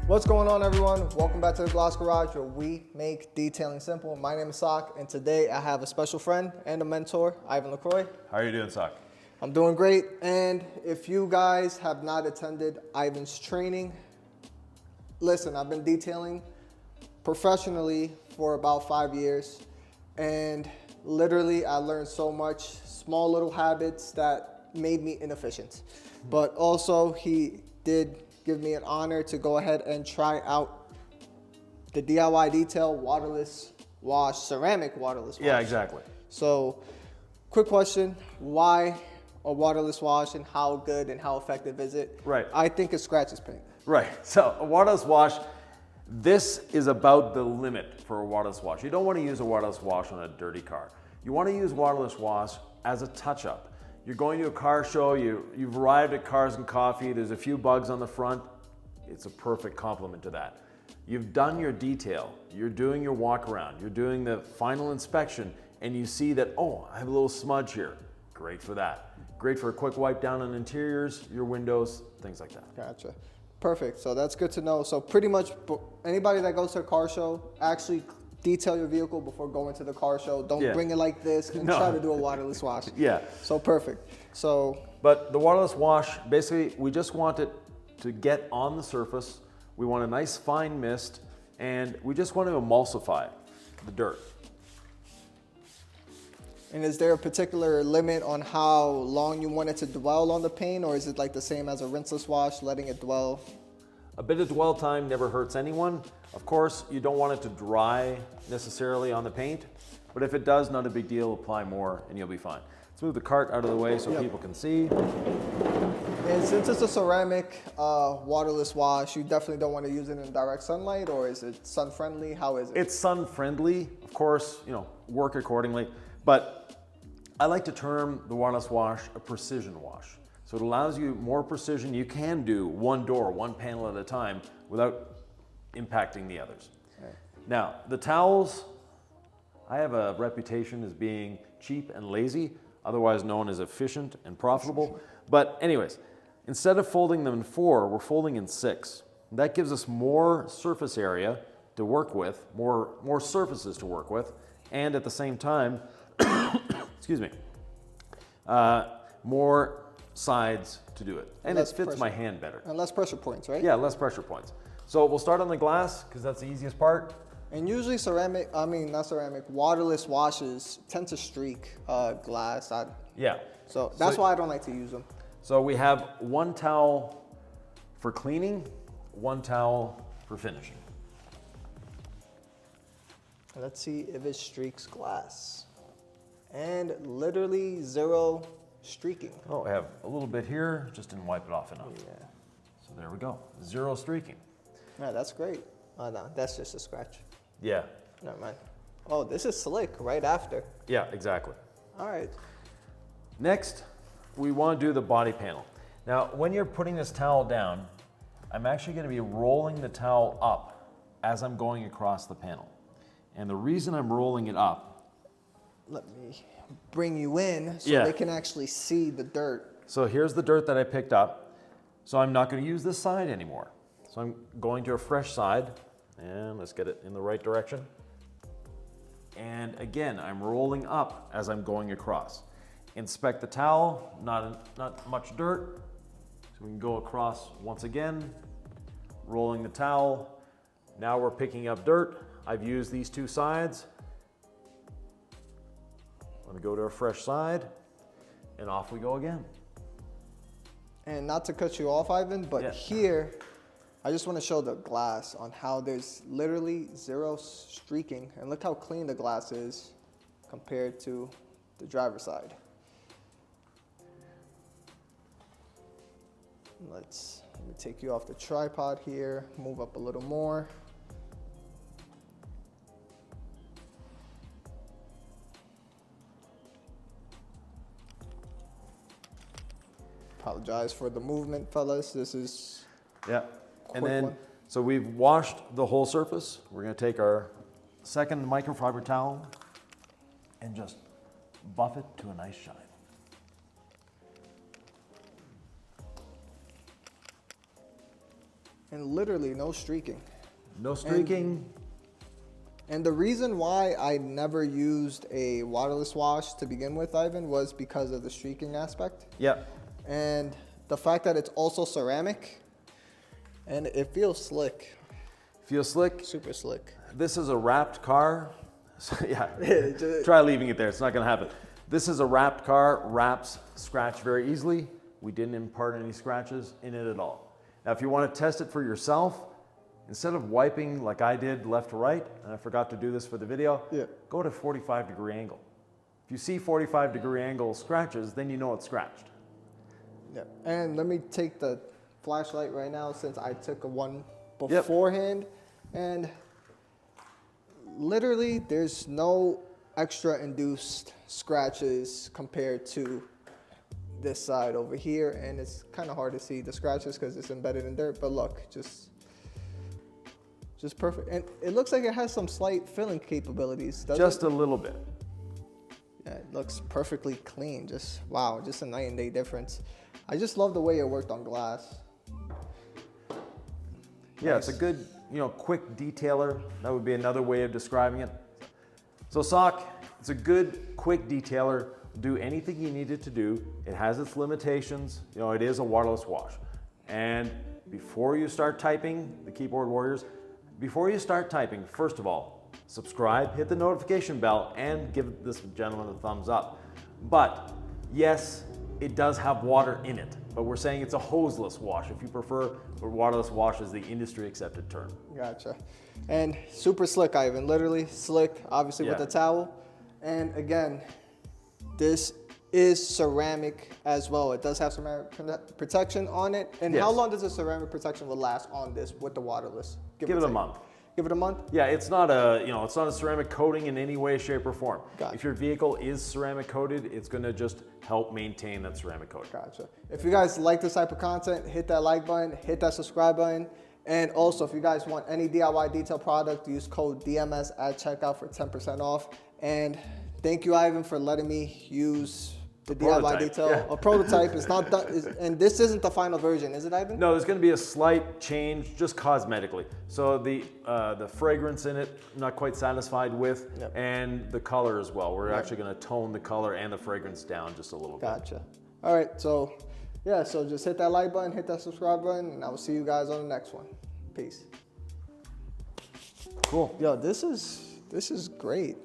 What's going on, everyone? Welcome back to the Gloss Garage, where we make detailing simple. My name is Sak, and today I have a special friend and a mentor, Yvan Lacroix. How are you doing, Sak? I'm doing great, and if you guys have not attended Ivan's training, listen, I've been detailing professionally for about 5 years, and literally I learned so much, small little habits that made me inefficient. But also, he did give me an honor to go ahead and try out the DIY Detail Waterless Wash, ceramic waterless wash. Yeah, exactly. So, quick question, why a waterless wash and how good and how effective is it? Right. I think it scratches paint. Right, so a waterless wash, this is about the limit for a waterless wash. You don't want to use a waterless wash on a dirty car. You want to use waterless wash as a touch-up. You're going to a car show, you've arrived at Cars and Coffee, there's a few bugs on the front, it's a perfect complement to that. You've done your detail, you're doing your walk around, you're doing the final inspection, and you see that, oh, I have a little smudge here. Great for that. Great for a quick wipe down on interiors, your windows, things like that. Gotcha. Perfect, so that's good to know. So pretty much anybody that goes to a car show, actually detail your vehicle before going to the car show. Don't bring it like this and try to do a waterless wash. Yeah. So perfect. So. But the waterless wash, basically, we just want it to get on the surface. We want a nice fine mist, and we just want to emulsify the dirt. And is there a particular limit on how long you want it to dwell on the paint, or is it like the same as a rinseless wash, letting it dwell? A bit of dwell time never hurts anyone. Of course, you don't want it to dry necessarily on the paint, but if it does, not a big deal, apply more and you'll be fine. Let's move the cart out of the way so people can see. And since it's a ceramic waterless wash, you definitely don't want to use it in direct sunlight, or is it sun friendly? How is it? It's sun friendly, of course, work accordingly, but I like to term the waterless wash a precision wash. So it allows you more precision. You can do one door, one panel at a time without impacting the others. Right. Now, the towels, I have a reputation as being cheap and lazy, otherwise known as efficient and profitable. But anyways, instead of folding them in 4, we're folding in 6. That gives us more surface area to work with, more surfaces to work with, and at the same time, excuse me, more sides to do it. And it fits my hand better. And less pressure points, right? Yeah, less pressure points. So we'll start on the glass because that's the easiest part. And usually waterless washes tend to streak glass. Yeah. So that's why I don't like to use them. So we have one towel for cleaning, one towel for finishing. Let's see if it streaks glass. And literally 0 streaking. Oh, I have a little bit here, just didn't wipe it off enough. Yeah. So there we go, 0 streaking. Yeah, that's great. Oh no, that's just a scratch. Yeah. Never mind. Oh, this is slick right after. Yeah, exactly. All right. Next, we want to do the body panel. Now, when you're putting this towel down, I'm actually going to be rolling the towel up as I'm going across the panel. And the reason I'm rolling it up, let me bring you in so they can actually see the dirt. So here's the dirt that I picked up. So I'm not going to use this side anymore. So I'm going to a fresh side, and let's get it in the right direction. And again, I'm rolling up as I'm going across. Inspect the towel, not much dirt. So we can go across once again, rolling the towel. Now we're picking up dirt. I've used these 2 sides. I'm gonna go to a fresh side, and off we go again. And not to cut you off, Ivan, but here, I just want to show the glass on how there's literally 0 streaking. And look how clean the glass is compared to the driver's side. Let me take you off the tripod here, move up a little more. Apologize for the movement, fellas. This is and then so we've washed the whole surface. We're going to take our second microfiber towel and just buff it to a nice shine. And literally no streaking. No streaking. And the reason why I never used a waterless wash to begin with, Ivan, was because of the streaking aspect. Yep. And the fact that it's also ceramic, and it feels slick. Feels slick? Super slick. This is a wrapped car. So yeah, try leaving it there. It's not gonna happen. This is a wrapped car. Wraps scratch very easily. We didn't impart any scratches in it at all. Now, if you want to test it for yourself, instead of wiping like I did left to right, and I forgot to do this for the video, go to 45-degree angle. If you see 45-degree angle scratches, then you know it's scratched. Yeah, and let me take the flashlight right now since I took one beforehand, and literally there's no extra induced scratches compared to this side over here, and it's kind of hard to see the scratches because it's embedded in dirt, but look, just perfect. And it looks like it has some slight filling capabilities, doesn't it? Just a little bit. Yeah, it looks perfectly clean. Just wow, just a night and day difference. I just love the way it worked on glass. Yeah, Nice. it's a good, quick detailer. That would be another way of describing it. So Sock, it's a good, quick detailer. Do anything you need it to do. It has its limitations. It is a waterless wash. And before you start typing, the keyboard warriors, before you start typing, first of all, subscribe, hit the notification bell, and give this gentleman a thumbs up. But yes, it does have water in it, but we're saying it's a hoseless wash. If you prefer, waterless wash is the industry accepted term. Gotcha. And super slick, Ivan. Literally slick, obviously with the towel. And again, this is ceramic as well. It does have ceramic protection on it. And how long does the ceramic protection will last on this with the waterless? Give it a month. Give it a month? Yeah, it's not a, it's not a ceramic coating in any way, shape, or form. Gotcha. If your vehicle is ceramic coated, it's gonna just help maintain that ceramic coating. Gotcha. If you guys like this type of content, hit that like button, hit that subscribe button. And also, if you guys want any DIY detail product, use code DMS at checkout for 10% off. And thank you, Ivan, for letting me use the DIY detail. A prototype. It's not done, and this isn't the final version, is it, Ivan? No, there's going to be a slight change, just cosmetically. So the fragrance in it, I'm not quite satisfied with, and the color as well. We're actually going to tone the color and the fragrance down just a little bit. Gotcha. All right, so yeah, so just hit that like button, hit that subscribe button, and I will see you guys on the next one. Peace. Cool. Yo, this is great.